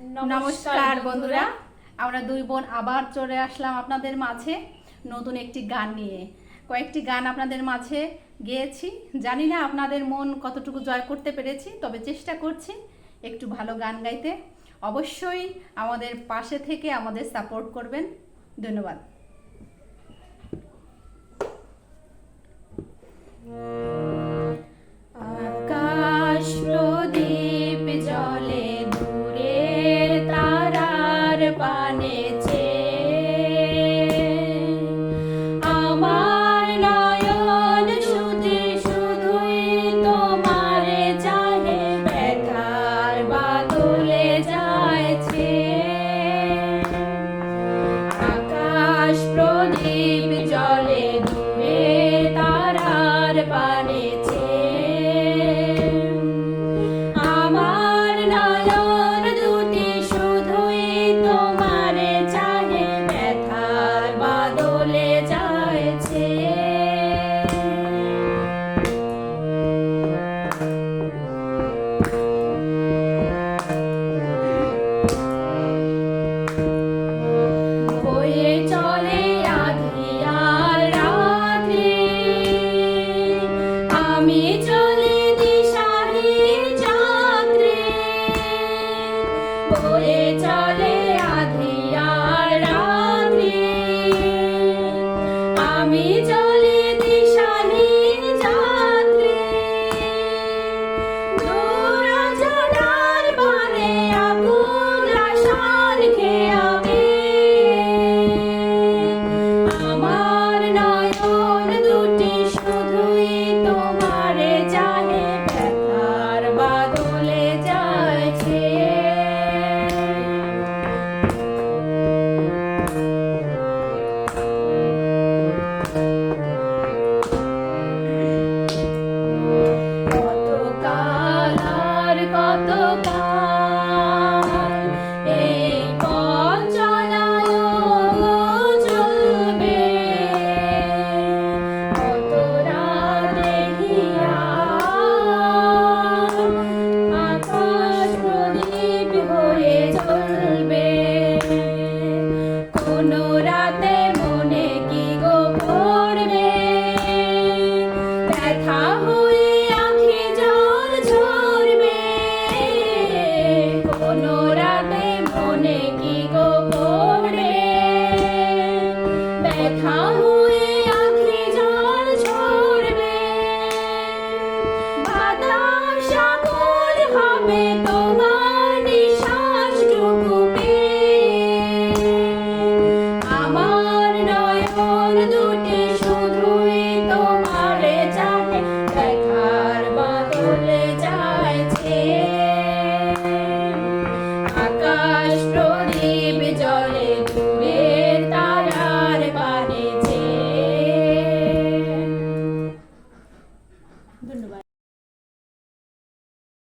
নমস্কার বন্ধুরা, আমরা দুই বোন আবার চলে আসলাম আপনাদের মাঝে নতুন একটি গান নিয়ে। কয়েকটি গান আপনাদের মাঝে গেয়েছি, জানি না আপনাদের মন কতটুকু জয় করতে পেরেছি, তবে চেষ্টা করছি একটু ভালো গান গাইতে। অবশ্যই আমাদের পাশে থেকে আমাদের সাপোর্ট করবেন। ধন্যবাদ। আকাশ